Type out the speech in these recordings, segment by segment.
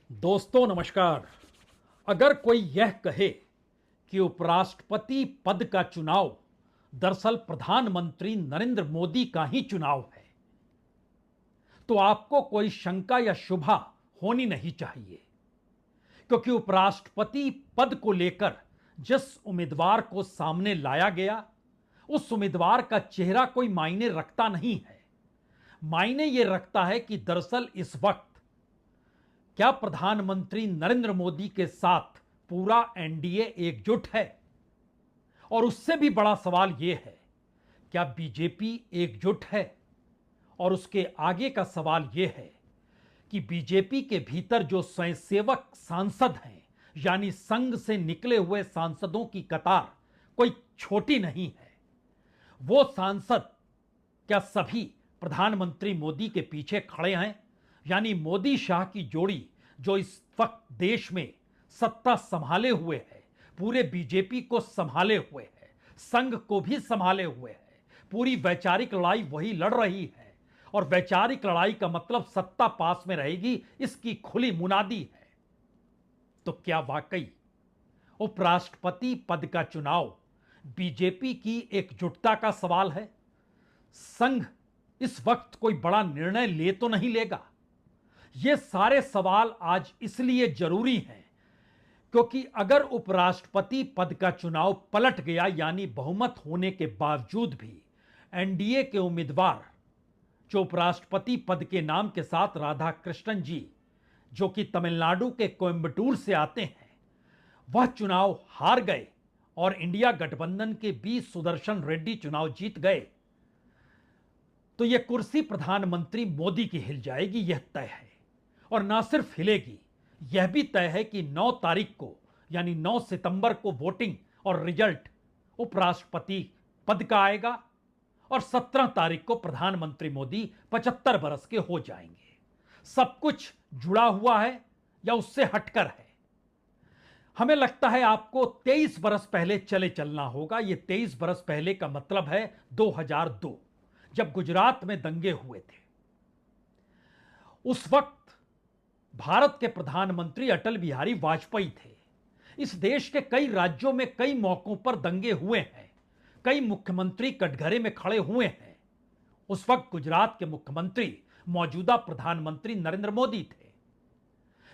दोस्तों नमस्कार। अगर कोई यह कहे कि उपराष्ट्रपति पद का चुनाव दरअसल प्रधानमंत्री नरेंद्र मोदी का ही चुनाव है, तो आपको कोई शंका या शुभा होनी नहीं चाहिए, क्योंकि उपराष्ट्रपति पद को लेकर जिस उम्मीदवार को सामने लाया गया, उस उम्मीदवार का चेहरा कोई मायने रखता नहीं है। मायने यह रखता है कि दरअसल इस वक्त क्या प्रधानमंत्री नरेंद्र मोदी के साथ पूरा एनडीए एकजुट है? और उससे भी बड़ा सवाल यह है, क्या बीजेपी एकजुट है? और उसके आगे का सवाल यह है कि बीजेपी के भीतर जो स्वयंसेवक सांसद हैं, यानी संघ से निकले हुए सांसदों की कतार कोई छोटी नहीं है। वो सांसद क्या सभी प्रधानमंत्री मोदी के पीछे खड़े हैं? यानी मोदी शाह की जोड़ी जो इस वक्त देश में सत्ता संभाले हुए है, पूरे बीजेपी को संभाले हुए है, संघ को भी संभाले हुए है, पूरी वैचारिक लड़ाई वही लड़ रही है। और वैचारिक लड़ाई का मतलब सत्ता पास में रहेगी, इसकी खुली मुनादी है। तो क्या वाकई उपराष्ट्रपति पद का चुनाव बीजेपी की एकजुटता का सवाल है? संघ इस वक्त कोई बड़ा निर्णय ले तो नहीं लेगा? ये सारे सवाल आज इसलिए जरूरी हैं क्योंकि अगर उपराष्ट्रपति पद का चुनाव पलट गया, यानी बहुमत होने के बावजूद भी एनडीए के उम्मीदवार जो उपराष्ट्रपति पद के नाम के साथ राधाकृष्णन जी, जो कि तमिलनाडु के कोयंबटूर से आते हैं, वह चुनाव हार गए और इंडिया गठबंधन के बी सुदर्शन रेड्डी चुनाव जीत गए, तो यह कुर्सी प्रधानमंत्री मोदी की हिल जाएगी, यह तय है। और ना सिर्फ हिलेगी, यह भी तय है कि 9 तारीख को यानी 9 सितंबर को वोटिंग और रिजल्ट उपराष्ट्रपति पद का आएगा और 17 तारीख को प्रधानमंत्री मोदी 75 बरस के हो जाएंगे। सब कुछ जुड़ा हुआ है या उससे हटकर है? हमें लगता है आपको 23 बरस पहले चले चलना होगा। यह 23 बरस पहले का मतलब है 2002, जब गुजरात में दंगे हुए थे। उस वक्त भारत के प्रधानमंत्री अटल बिहारी वाजपेयी थे। इस देश के कई राज्यों में कई मौकों पर दंगे हुए हैं, कई मुख्यमंत्री कटघरे में खड़े हुए हैं। उस वक्त गुजरात के मुख्यमंत्री मौजूदा प्रधानमंत्री नरेंद्र मोदी थे।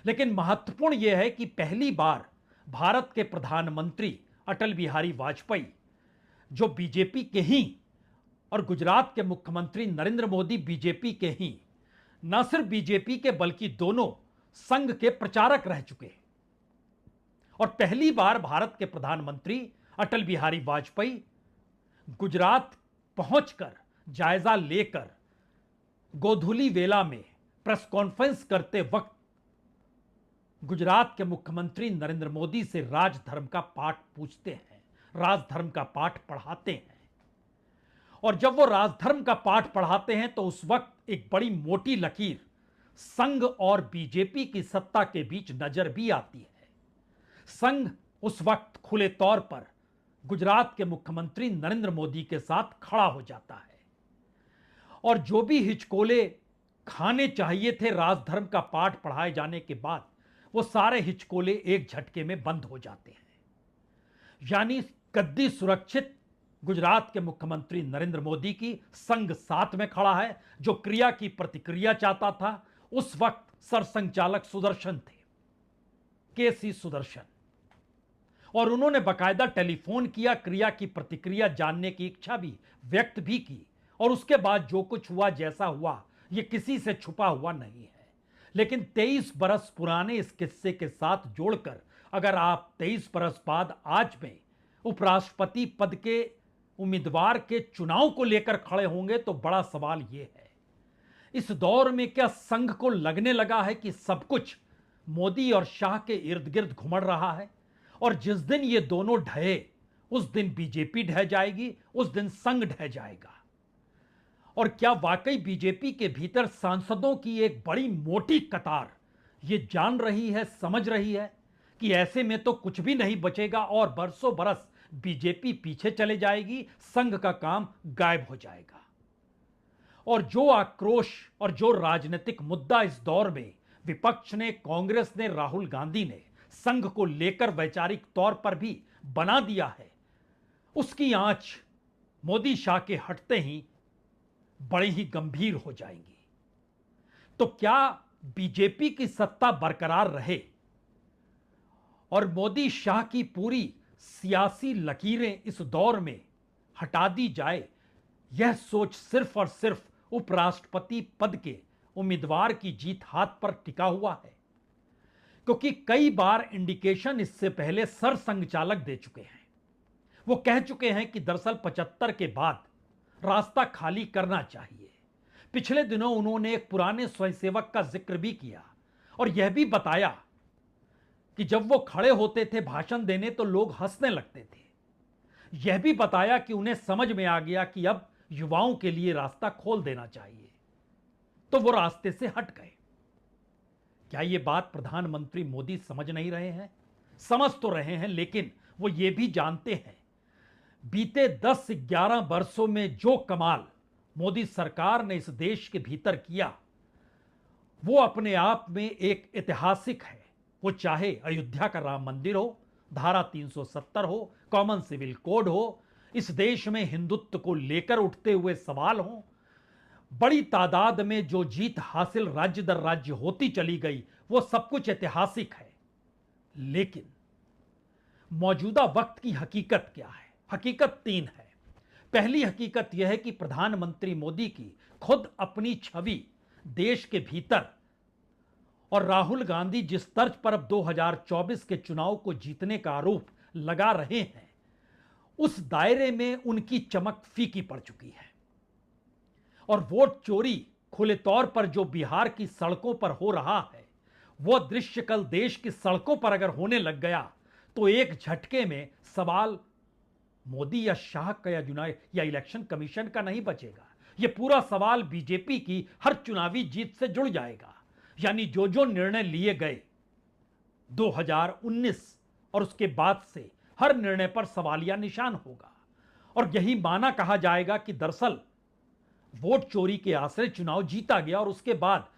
लेकिन महत्वपूर्ण यह है कि पहली बार भारत के प्रधानमंत्री अटल बिहारी वाजपेयी, जो बीजेपी के ही, और गुजरात के मुख्यमंत्री नरेंद्र मोदी बीजेपी के ही, न सिर्फ बीजेपी के बल्कि दोनों संघ के प्रचारक रह चुके हैं। और पहली बार भारत के प्रधानमंत्री अटल बिहारी वाजपेयी गुजरात पहुंचकर, जायजा लेकर, गोधूली वेला में प्रेस कॉन्फ्रेंस करते वक्त गुजरात के मुख्यमंत्री नरेंद्र मोदी से राजधर्म का पाठ पूछते हैं, राजधर्म का पाठ पढ़ाते हैं। और जब वो राजधर्म का पाठ पढ़ाते हैं तो उस वक्त एक बड़ी मोटी लकीर संघ और बीजेपी की सत्ता के बीच नजर भी आती है। संघ उस वक्त खुले तौर पर गुजरात के मुख्यमंत्री नरेंद्र मोदी के साथ खड़ा हो जाता है और जो भी हिचकोले खाने चाहिए थे राजधर्म का पाठ पढ़ाए जाने के बाद, वो सारे हिचकोले एक झटके में बंद हो जाते हैं। यानी गद्दी सुरक्षित गुजरात के मुख्यमंत्री नरेंद्र मोदी की, संघ साथ में खड़ा है। जो क्रिया की प्रतिक्रिया चाहता था उस वक्त सरसंघचालक सुदर्शन थे, केसी सुदर्शन, और उन्होंने बकायदा टेलीफोन किया, क्रिया की प्रतिक्रिया जानने की इच्छा भी व्यक्त भी की। और उसके बाद जो कुछ हुआ, जैसा हुआ, यह किसी से छुपा हुआ नहीं है। लेकिन 23 बरस पुराने इस किस्से के साथ जोड़कर अगर आप 23 बरस बाद आज में उपराष्ट्रपति पद के उम्मीदवार के चुनाव को लेकर खड़े होंगे तो बड़ा सवाल यह है, इस दौर में क्या संघ को लगने लगा है कि सब कुछ मोदी और शाह के इर्द गिर्द घुमड़ रहा है? और जिस दिन ये दोनों ढहे, उस दिन बीजेपी ढह जाएगी, उस दिन संघ ढह जाएगा। और क्या वाकई बीजेपी के भीतर सांसदों की एक बड़ी मोटी कतार ये जान रही है, समझ रही है कि ऐसे में तो कुछ भी नहीं बचेगा और बरसों बरस बीजेपी पीछे चले जाएगी, संघ का काम गायब हो जाएगा? और जो आक्रोश और जो राजनीतिक मुद्दा इस दौर में विपक्ष ने, कांग्रेस ने, राहुल गांधी ने संघ को लेकर वैचारिक तौर पर भी बना दिया है, उसकी आंच मोदी शाह के हटते ही बड़ी ही गंभीर हो जाएंगी। तो क्या बीजेपी की सत्ता बरकरार रहे और मोदी शाह की पूरी सियासी लकीरें इस दौर में हटा दी जाए, यह सोच सिर्फ और सिर्फ उपराष्ट्रपति पद के उम्मीदवार की जीत हाथ पर टिका हुआ है, क्योंकि कई बार इंडिकेशन इससे पहले सरसंघचालक दे चुके हैं। वो कह चुके हैं कि दरअसल 75 के बाद रास्ता खाली करना चाहिए। पिछले दिनों उन्होंने एक पुराने स्वयंसेवक का जिक्र भी किया और यह भी बताया कि जब वो खड़े होते थे भाषण देने तो लोग हंसने लगते थे। यह भी बताया कि उन्हें समझ में आ गया कि अब युवाओं के लिए रास्ता खोल देना चाहिए, तो वो रास्ते से हट गए। क्या ये बात प्रधानमंत्री मोदी समझ नहीं रहे हैं? समझ तो रहे हैं, लेकिन वो ये भी जानते हैं बीते 10-11 वर्षों में जो कमाल मोदी सरकार ने इस देश के भीतर किया वो अपने आप में एक ऐतिहासिक है। वो चाहे अयोध्या का राम मंदिर हो, धारा 370 हो, कॉमन सिविल कोड हो, इस देश में हिंदुत्व को लेकर उठते हुए सवाल हो, बड़ी तादाद में जो जीत हासिल राज्य दर राज्य होती चली गई, वो सब कुछ ऐतिहासिक है। लेकिन मौजूदा वक्त की हकीकत क्या है? हकीकत 3 है। पहली हकीकत यह है कि प्रधानमंत्री मोदी की खुद अपनी छवि देश के भीतर और राहुल गांधी जिस तर्ज पर अब 2024 के चुनाव को जीतने का आरोप लगा रहे हैं, उस दायरे में उनकी चमक फीकी पड़ चुकी है। और वोट चोरी खुले तौर पर जो बिहार की सड़कों पर हो रहा है, वह दृश्य कल देश की सड़कों पर अगर होने लग गया तो एक झटके में सवाल मोदी या शाह का या इलेक्शन कमीशन का नहीं बचेगा। यह पूरा सवाल बीजेपी की हर चुनावी जीत से जुड़ जाएगा। यानी जो जो निर्णय लिए गए 2019 और उसके बाद से हर निर्णय पर सवालिया निशान होगा और यही माना कहा जाएगा कि दरअसल वोट चोरी के आश्रय चुनाव जीता गया और उसके बाद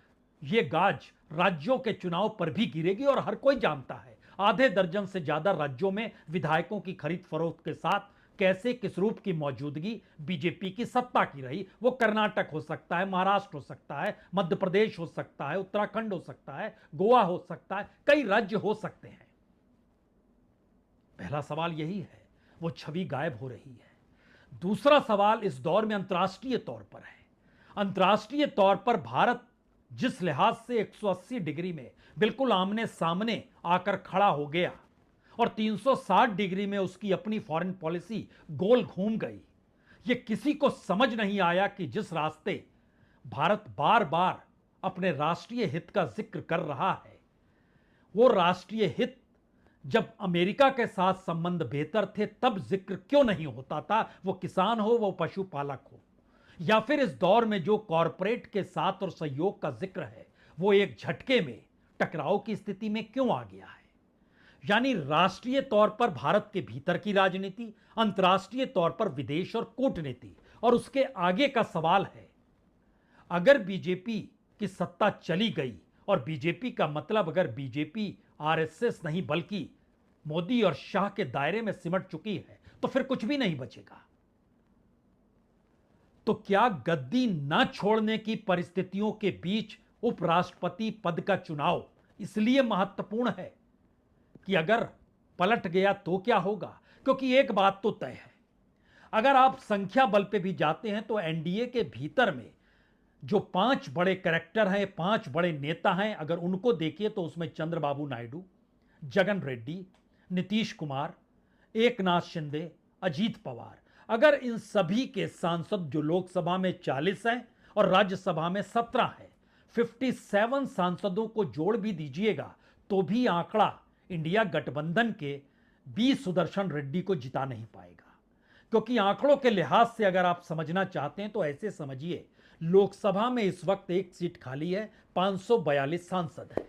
यह गाज राज्यों के चुनाव पर भी गिरेगी। और हर कोई जानता है आधे दर्जन से ज्यादा राज्यों में विधायकों की खरीद फरोख्त के साथ कैसे किस रूप की मौजूदगी बीजेपी की सत्ता की रही। वो कर्नाटक हो सकता है, महाराष्ट्र हो सकता है, मध्य प्रदेश हो सकता है, उत्तराखंड हो सकता है, गोवा हो सकता है, कई राज्य हो सकते हैं। पहला सवाल यही है, वो छवि गायब हो रही है। दूसरा सवाल इस दौर में अंतर्राष्ट्रीय तौर पर है। अंतर्राष्ट्रीय तौर पर भारत जिस लिहाज से 180 डिग्री में बिल्कुल आमने सामने आकर खड़ा हो गया और 360 डिग्री में उसकी अपनी फॉरेन पॉलिसी गोल घूम गई, ये किसी को समझ नहीं आया कि जिस रास्ते भारत बार बार अपने राष्ट्रीय हित का जिक्र कर रहा है, वो राष्ट्रीय हित जब अमेरिका के साथ संबंध बेहतर थे तब जिक्र क्यों नहीं होता था? वो किसान हो, वो पशुपालक हो, या फिर इस दौर में जो कॉरपोरेट के साथ और सहयोग का जिक्र है, वो एक झटके में टकराव की स्थिति में क्यों आ गया है? यानी राष्ट्रीय तौर पर भारत के भीतर की राजनीति, अंतर्राष्ट्रीय तौर पर विदेश और कूटनीति, और उसके आगे का सवाल है अगर बीजेपी की सत्ता चली गई, और बीजेपी का मतलब अगर बीजेपी आरएसएस नहीं बल्कि मोदी और शाह के दायरे में सिमट चुकी है, तो फिर कुछ भी नहीं बचेगा। तो क्या गद्दी न छोड़ने की परिस्थितियों के बीच उपराष्ट्रपति पद का चुनाव इसलिए महत्वपूर्ण है कि अगर पलट गया तो क्या होगा? क्योंकि एक बात तो तय है, अगर आप संख्या बल पे भी जाते हैं तो एनडीए के भीतर में जो 5 बड़े कैरेक्टर हैं, 5 बड़े नेता हैं, अगर उनको देखिए तो उसमें चंद्रबाबू नायडू, जगन रेड्डी, नीतीश कुमार, एकनाथ शिंदे, अजीत पवार, अगर इन सभी के सांसद जो लोकसभा में 40 हैं और राज्यसभा में 17 है, 57 सांसदों को जोड़ भी दीजिएगा तो भी आंकड़ा इंडिया गठबंधन के बी सुदर्शन रेड्डी को जिता नहीं पाएगा। क्योंकि आंकड़ों के लिहाज से अगर आप समझना चाहते हैं तो ऐसे समझिए, लोकसभा में इस वक्त 1 सीट खाली है, 542 सांसद हैं,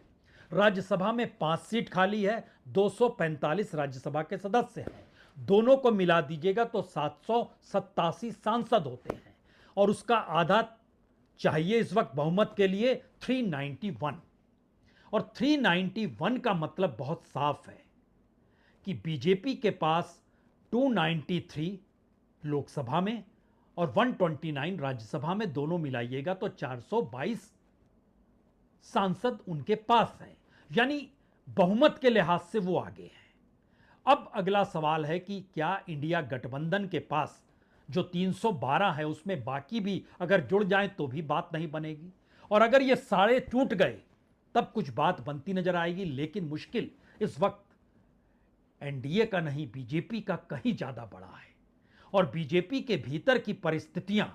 राज्यसभा में 5 सीट खाली है, 245 राज्यसभा के सदस्य हैं, दोनों को मिला दीजिएगा तो 787 सांसद होते हैं और उसका आधा चाहिए इस वक्त बहुमत के लिए 391। और 391 का मतलब बहुत साफ है कि बीजेपी के पास 293 लोकसभा में और 129 राज्यसभा में, दोनों मिलाइएगा तो 422 सांसद उनके पास हैं, यानी बहुमत के लिहाज से वो आगे हैं। अब अगला सवाल है कि क्या इंडिया गठबंधन के पास जो 312 है उसमें बाकी भी अगर जुड़ जाएं तो भी बात नहीं बनेगी, और अगर ये सारे टूट गए तब कुछ बात बनती नजर आएगी। लेकिन मुश्किल इस वक्त एनडीए का नहीं, बीजेपी का कहीं ज्यादा बड़ा है। और बीजेपी के भीतर की परिस्थितियां,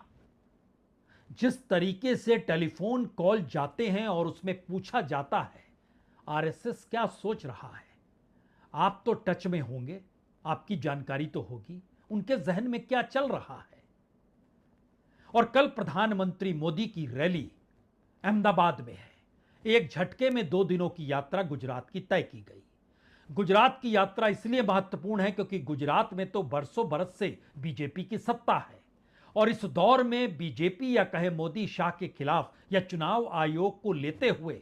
जिस तरीके से टेलीफोन कॉल जाते हैं और उसमें पूछा जाता है आरएसएस क्या सोच रहा है, आप तो टच में होंगे, आपकी जानकारी तो होगी उनके जहन में क्या चल रहा है। और कल प्रधानमंत्री मोदी की रैली अहमदाबाद में है। एक झटके में 2 दिनों की यात्रा गुजरात की तय की गई। गुजरात की यात्रा इसलिए महत्वपूर्ण है क्योंकि गुजरात में तो बरसों बरस से बीजेपी की सत्ता है, और इस दौर में बीजेपी या कहे मोदी शाह के खिलाफ या चुनाव आयोग को लेते हुए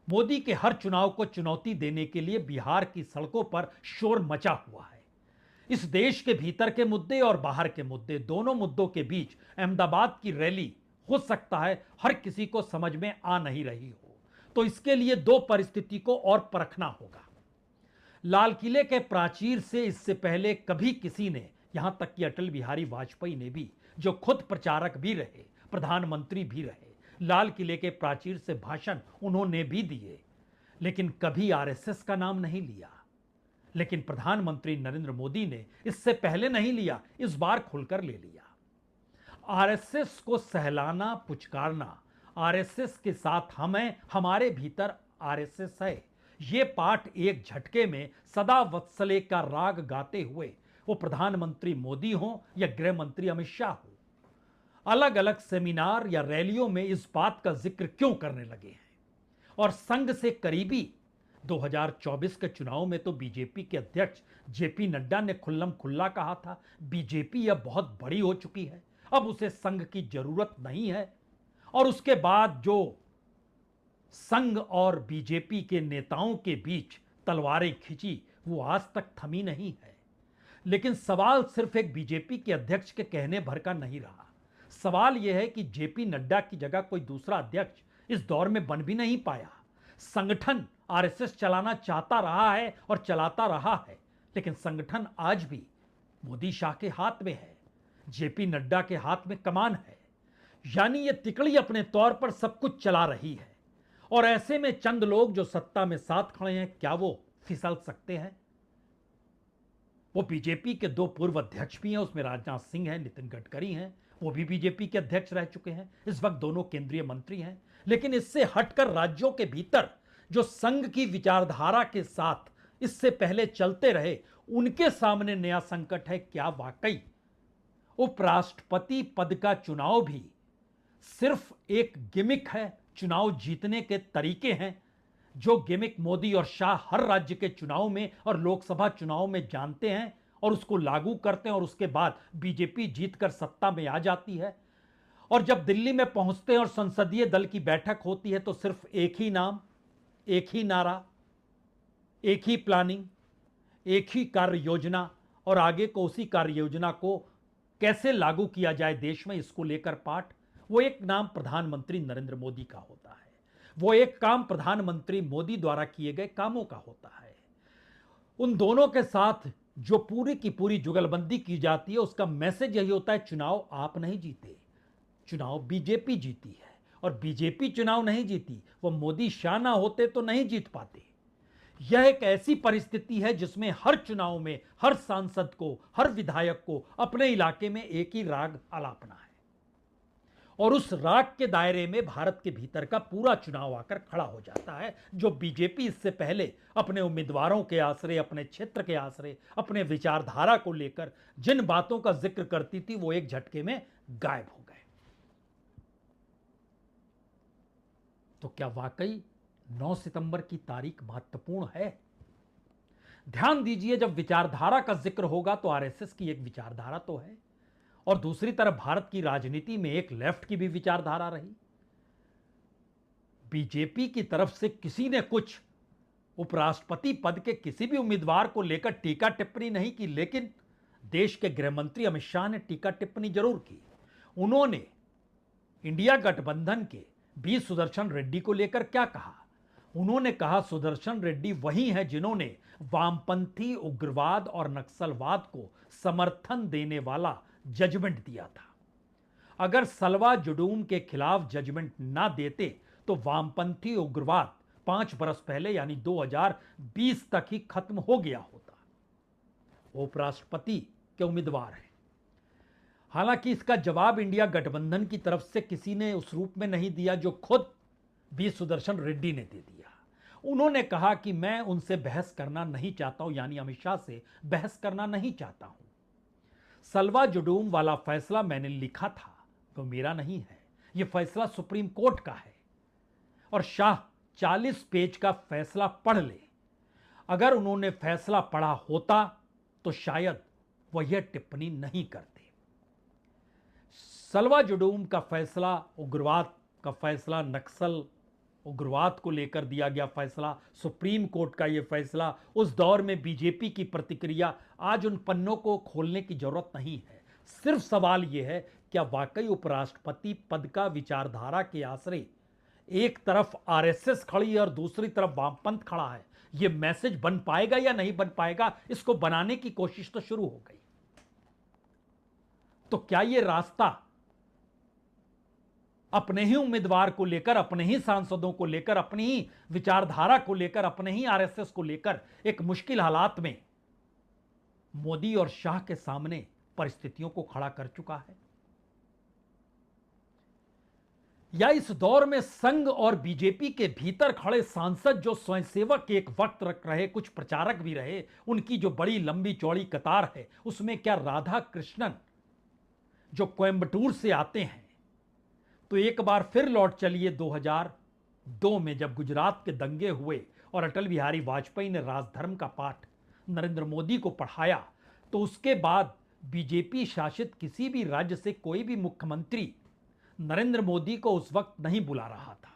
मोदी के हर चुनाव को चुनौती देने के लिए बिहार की सड़कों पर शोर मचा हुआ है। इस देश के भीतर के मुद्दे और बाहर के मुद्दे, दोनों मुद्दों के बीच अहमदाबाद की रैली हो सकता है हर किसी को समझ में आ नहीं रही हो। तो इसके लिए 2 परिस्थिति को और परखना होगा। लाल किले के प्राचीर से इससे पहले कभी किसी ने, यहां तक कि अटल बिहारी वाजपेयी ने भी, जो खुद प्रचारक भी रहे, प्रधानमंत्री भी रहे, लाल किले के प्राचीर से भाषण उन्होंने भी दिए, लेकिन कभी आरएसएस का नाम नहीं लिया। लेकिन प्रधानमंत्री नरेंद्र मोदी ने इससे पहले नहीं लिया, इस बार खुलकर ले लिया। आरएसएस को सहलाना, पुचकारना, आरएसएस के साथ हम हैं, हमारे भीतर आरएसएस है, ये पाठ एक झटके में सदा वत्सले का राग गाते हुए वो प्रधानमंत्री मोदी हो या गृह मंत्री अमित शाह हो, अलग अलग सेमिनार या रैलियों में इस बात का जिक्र क्यों करने लगे हैं। और संघ से करीबी 2024 के चुनाव में तो बीजेपी के अध्यक्ष जेपी नड्डा ने खुल्लम खुल्ला कहा था, बीजेपी अब बहुत बड़ी हो चुकी है, अब उसे संघ की जरूरत नहीं है। और उसके बाद जो संघ और बीजेपी के नेताओं के बीच तलवारें खिंची वो आज तक थमी नहीं है। लेकिन सवाल सिर्फ एक बीजेपी के अध्यक्ष के कहने भर का नहीं रहा। सवाल यह है कि जेपी नड्डा की जगह कोई दूसरा अध्यक्ष इस दौर में बन भी नहीं पाया। संगठन आरएसएस चलाना चाहता रहा है और चलाता रहा है, लेकिन संगठन आज भी मोदी शाह के हाथ में है, जेपी नड्डा के हाथ में कमान है। यानी ये तिकड़ी अपने तौर पर सब कुछ चला रही है, और ऐसे में चंद लोग जो सत्ता में साथ खड़े हैं, क्या वो फिसल सकते हैं? वो बीजेपी के 2 पूर्व अध्यक्ष भी हैं, उसमें राजनाथ सिंह हैं, नितिन गडकरी हैं, वो भी बीजेपी के अध्यक्ष रह चुके हैं, इस वक्त दोनों केंद्रीय मंत्री हैं। लेकिन इससे हटकर राज्यों के भीतर जो संघ की विचारधारा के साथ इससे पहले चलते रहे, उनके सामने नया संकट है। क्या वाकई उपराष्ट्रपति पद का चुनाव भी सिर्फ एक गिमिक है, चुनाव जीतने के तरीके हैं, जो गिमिक मोदी और शाह हर राज्य के चुनाव में और लोकसभा चुनाव में जानते हैं और उसको लागू करते हैं, और उसके बाद बीजेपी जीतकर सत्ता में आ जाती है। और जब दिल्ली में पहुंचते हैं और संसदीय दल की बैठक होती है तो सिर्फ एक ही नाम, एक ही नारा, एक ही प्लानिंग, एक ही कार्य योजना, और आगे को उसी कार्य योजना को कैसे लागू किया जाए देश में, इसको लेकर पाठ। वो एक नाम प्रधानमंत्री नरेंद्र मोदी का होता है, वो एक काम प्रधानमंत्री मोदी द्वारा किए गए कामों का होता है। उन दोनों के साथ जो पूरी की पूरी जुगलबंदी की जाती है, उसका मैसेज यही होता है, चुनाव आप नहीं जीते, चुनाव बीजेपी जीती है। और बीजेपी चुनाव नहीं जीती, वो मोदी शाह ना होते तो नहीं जीत पाते। यह एक ऐसी परिस्थिति है जिसमें हर चुनाव में हर सांसद को, हर विधायक को अपने इलाके में एक ही राग आलापना है, और उस राग के दायरे में भारत के भीतर का पूरा चुनाव आकर खड़ा हो जाता है। जो बीजेपी इससे पहले अपने उम्मीदवारों के आश्रय, अपने क्षेत्र के आश्रय, अपने विचारधारा को लेकर जिन बातों का जिक्र करती थी, वो एक झटके में गायब हो गए। तो क्या वाकई 9 सितंबर की तारीख महत्वपूर्ण है? ध्यान दीजिए, जब विचारधारा का जिक्र होगा तो आरएसएस की एक विचारधारा तो है, और दूसरी तरफ भारत की राजनीति में एक लेफ्ट की भी विचारधारा रही। बीजेपी की तरफ से किसी ने कुछ उपराष्ट्रपति पद के किसी भी उम्मीदवार को लेकर टीका टिप्पणी नहीं की, लेकिन देश के गृह मंत्री अमित शाह ने टीका टिप्पणी जरूर की। उन्होंने इंडिया गठबंधन के बी सुदर्शन रेड्डी को लेकर क्या कहा? उन्होंने कहा सुदर्शन रेड्डी वही हैं जिन्होंने वामपंथी उग्रवाद और नक्सलवाद को समर्थन देने वाला जजमेंट दिया था। अगर सलवा जुडूम के खिलाफ जजमेंट ना देते तो वामपंथी उग्रवाद 5 बरस पहले यानी 2020 तक ही खत्म हो गया होता। वो उपराष्ट्रपति के उम्मीदवार हैं। हालांकि इसका जवाब इंडिया गठबंधन की तरफ से किसी ने उस रूप में नहीं दिया जो खुद बी सुदर्शन रेड्डी ने दे दिया। उन्होंने कहा कि मैं उनसे बहस करना नहीं चाहता हूं, यानी अमित शाह से बहस करना नहीं चाहता हूं। सलवा जुडूम वाला फैसला मैंने लिखा था, वो मेरा नहीं है। यह फैसला सुप्रीम कोर्ट का है और शाह 40 पेज का फैसला पढ़ ले। अगर उन्होंने फैसला पढ़ा होता तो शायद वह यह टिप्पणी नहीं करते। सलवा जुडूम का फैसला, उग्रवाद का फैसला, नक्सल उग्रवाद को लेकर दिया गया फैसला, सुप्रीम कोर्ट का यह फैसला, उस दौर में बीजेपी की प्रतिक्रिया, आज उन पन्नों को खोलने की जरूरत नहीं है। सिर्फ सवाल यह है क्या वाकई उपराष्ट्रपति पद का विचारधारा के आश्रय एक तरफ आरएसएस खड़ी है और दूसरी तरफ वामपंथ खड़ा है? यह मैसेज बन पाएगा या नहीं बन पाएगा, इसको बनाने की कोशिश तो शुरू हो गई। तो क्या यह रास्ता अपने ही उम्मीदवार को लेकर, अपने ही सांसदों को लेकर, अपनी ही विचारधारा को लेकर, अपने ही आरएसएस को लेकर एक मुश्किल हालात में मोदी और शाह के सामने परिस्थितियों को खड़ा कर चुका है? या इस दौर में संघ और बीजेपी के भीतर खड़े सांसद जो स्वयंसेवक एक वक्त रख रहे, कुछ प्रचारक भी रहे, उनकी जो बड़ी लंबी चौड़ी कतार है, उसमें क्या राधा कृष्णन जो कोयंबटूर से आते हैं, तो एक बार फिर लौट चलिए 2002 में जब गुजरात के दंगे हुए और अटल बिहारी वाजपेयी ने राजधर्म का पाठ नरेंद्र मोदी को पढ़ाया, तो उसके बाद बीजेपी शासित किसी भी राज्य से कोई भी मुख्यमंत्री नरेंद्र मोदी को उस वक्त नहीं बुला रहा था।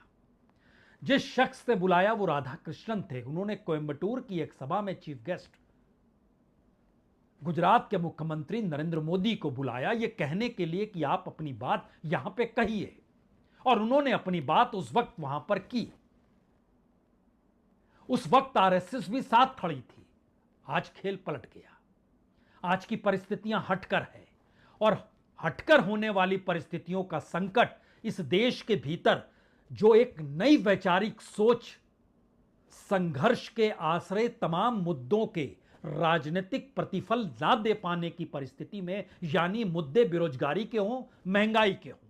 जिस शख्स से बुलाया वो राधा कृष्णन थे। उन्होंने कोयंबटूर की एक सभा में चीफ गेस्ट गुजरात के मुख्यमंत्री नरेंद्र मोदी को बुलाया, यह कहने के लिए कि आप अपनी बात यहां पे कहिए, और उन्होंने अपनी बात उस वक्त वहां पर की। उस वक्त आरएसएस भी साथ खड़ी थी। आज खेल पलट गया। आज की परिस्थितियां हटकर है और हटकर होने वाली परिस्थितियों का संकट इस देश के भीतर जो एक नई वैचारिक सोच, संघर्ष के आश्रय तमाम मुद्दों के राजनीतिक प्रतिफल ना दे पाने की परिस्थिति में, यानी मुद्दे बेरोजगारी के हों, महंगाई के हों,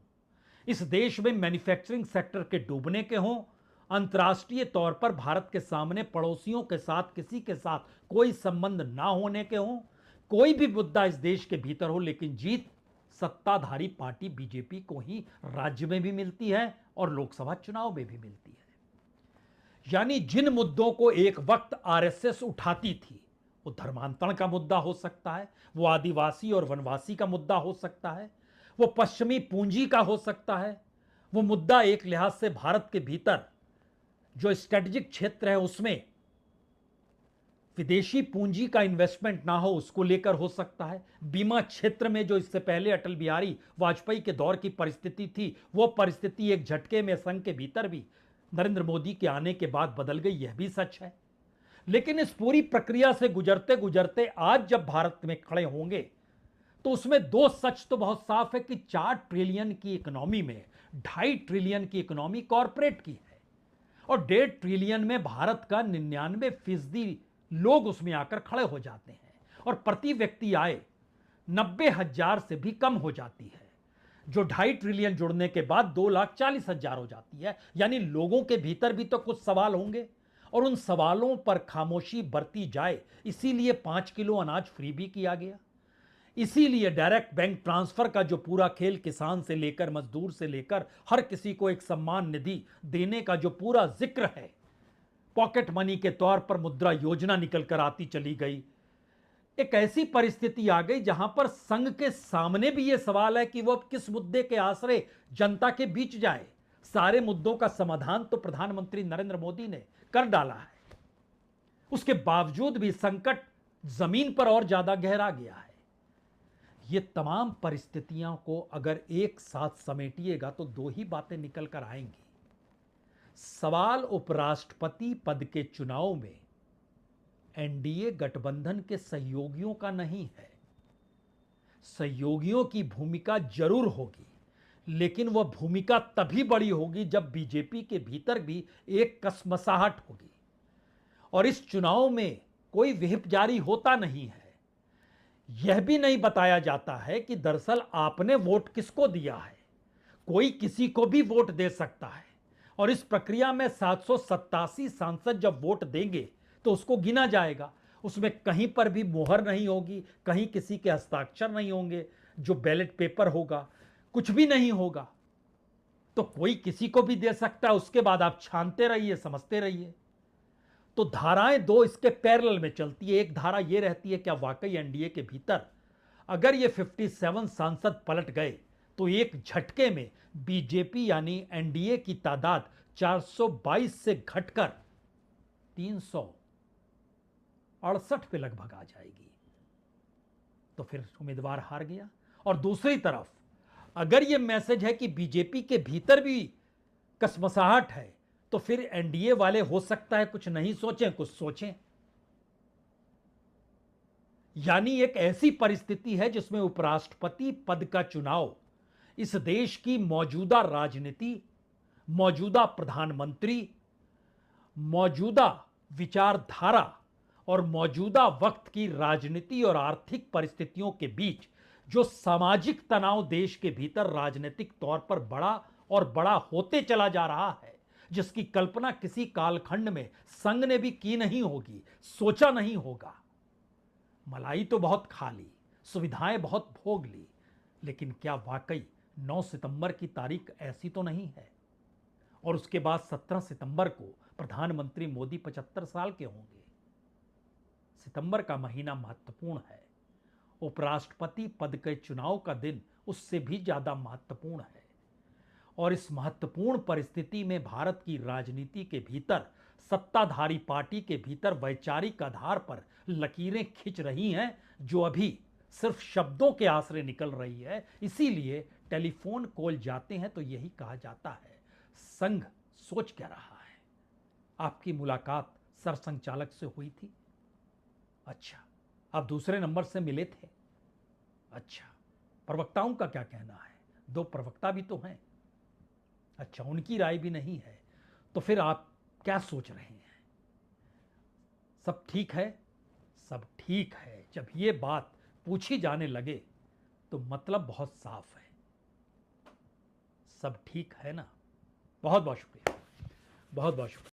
इस देश में मैन्युफैक्चरिंग सेक्टर के डूबने के हों, अंतर्राष्ट्रीय तौर पर भारत के सामने पड़ोसियों के साथ किसी के साथ कोई संबंध ना होने के हों, कोई भी मुद्दा इस देश के भीतर हो, लेकिन जीत सत्ताधारी पार्टी बीजेपी को ही राज्य में भी मिलती है और लोकसभा चुनाव में भी मिलती है। यानी जिन मुद्दों को एक वक्त आरएसएस उठाती थी, वो धर्मांतरण का मुद्दा हो सकता है, वो आदिवासी और वनवासी का मुद्दा हो सकता है, वो पश्चिमी पूंजी का हो सकता है, वो मुद्दा एक लिहाज से भारत के भीतर जो स्ट्रेटेजिक क्षेत्र है उसमें विदेशी पूंजी का इन्वेस्टमेंट ना हो, उसको लेकर हो सकता है। बीमा क्षेत्र में जो इससे पहले अटल बिहारी वाजपेयी के दौर की परिस्थिति थी, वो परिस्थिति एक झटके में संघ के भीतर भी नरेंद्र मोदी के आने के बाद बदल गई, यह भी सच है। लेकिन इस पूरी प्रक्रिया से गुजरते गुजरते आज जब भारत में खड़े होंगे तो उसमें दो सच तो बहुत साफ है कि 4 ट्रिलियन की इकोनॉमी में 2.5 ट्रिलियन की इकोनॉमी कॉरपोरेट की है और 1.5 ट्रिलियन में भारत का 99% लोग उसमें आकर खड़े हो जाते हैं और प्रति व्यक्ति आय 90,000 से भी कम हो जाती है, जो 2.5 ट्रिलियन जुड़ने के बाद 2,40,000 हो जाती है। यानी लोगों के भीतर भी तो कुछ सवाल होंगे और उन सवालों पर खामोशी बरती जाए, इसीलिए 5 किलो अनाज फ्री भी किया गया। इसीलिए डायरेक्ट बैंक ट्रांसफर का जो पूरा खेल, किसान से लेकर मजदूर से लेकर हर किसी को एक सम्मान निधि देने का जो पूरा जिक्र है, पॉकेट मनी के तौर पर मुद्रा योजना निकल कर आती चली गई। एक ऐसी परिस्थिति आ गई जहां पर संघ के सामने भी यह सवाल है कि वो किस मुद्दे के आश्रय जनता के बीच जाए। सारे मुद्दों का समाधान तो प्रधानमंत्री नरेंद्र मोदी ने कर डाला है। उसके बावजूद भी संकट जमीन पर और ज्यादा गहरा गया है। ये तमाम परिस्थितियों को अगर एक साथ समेटिएगा तो दो ही बातें निकल कर आएंगी। सवाल उपराष्ट्रपति पद के चुनाव में एनडीए गठबंधन के सहयोगियों का नहीं है। सहयोगियों की भूमिका जरूर होगी, लेकिन वह भूमिका तभी बड़ी होगी जब बीजेपी के भीतर भी एक कसमसाहट होगी। और इस चुनाव में कोई व्हिप जारी होता नहीं है। यह भी नहीं बताया जाता है कि दरअसल आपने वोट किसको दिया है। कोई किसी को भी वोट दे सकता है और इस प्रक्रिया में 787 सांसद जब वोट देंगे तो उसको गिना जाएगा। उसमें कहीं पर भी मोहर नहीं होगी, कहीं किसी के हस्ताक्षर नहीं होंगे, जो बैलेट पेपर होगा कुछ भी नहीं होगा। तो कोई किसी को भी दे सकता है, उसके बाद आप छानते रहिए, समझते रहिए। तो धाराएं दो इसके पैरेलल में चलती है। एक धारा यह रहती है क्या वाकई एनडीए के भीतर अगर ये 57 सांसद पलट गए तो एक झटके में बीजेपी यानी एनडीए की तादाद 422 से घटकर 368 पे लगभग आ जाएगी। तो फिर उम्मीदवार हार गया। और दूसरी तरफ अगर यह मैसेज है कि बीजेपी के भीतर भी कसमसाहट है तो फिर एनडीए वाले हो सकता है कुछ नहीं सोचें, कुछ सोचें। यानी एक ऐसी परिस्थिति है जिसमें उपराष्ट्रपति पद का चुनाव इस देश की मौजूदा राजनीति, मौजूदा प्रधानमंत्री, मौजूदा विचारधारा और मौजूदा वक्त की राजनीति और आर्थिक परिस्थितियों के बीच जो सामाजिक तनाव देश के भीतर राजनीतिक तौर पर बड़ा और बड़ा होते चला जा रहा है, जिसकी कल्पना किसी कालखंड में संघ ने भी की नहीं होगी, सोचा नहीं होगा। मलाई तो बहुत खा ली, सुविधाएं बहुत भोग ली, लेकिन क्या वाकई 9 सितंबर की तारीख ऐसी तो नहीं है? और उसके बाद 17 सितंबर को प्रधानमंत्री मोदी 75 साल के होंगे। सितंबर का महीना महत्वपूर्ण है। उपराष्ट्रपति पद के चुनाव का दिन उससे भी ज्यादा महत्वपूर्ण है। और इस महत्वपूर्ण परिस्थिति में भारत की राजनीति के भीतर सत्ताधारी पार्टी के भीतर वैचारिक आधार पर लकीरें खिंच रही हैं, जो अभी सिर्फ शब्दों के आसरे निकल रही है। इसीलिए टेलीफोन कॉल जाते हैं तो यही कहा जाता है, संघ सोच क्या रहा है। आपकी मुलाकात सरसंघचालक से हुई थी? अच्छा, आप दूसरे नंबर से मिले थे? अच्छा, प्रवक्ताओं का क्या कहना है? 2 प्रवक्ता भी तो हैं। अच्छा, उनकी राय भी नहीं है। तो फिर आप क्या सोच रहे हैं? सब ठीक है? सब ठीक है। जब ये बात पूछी जाने लगे तो मतलब बहुत साफ है, सब ठीक है ना। बहुत बहुत शुक्रिया, बहुत बहुत शुक्रिया।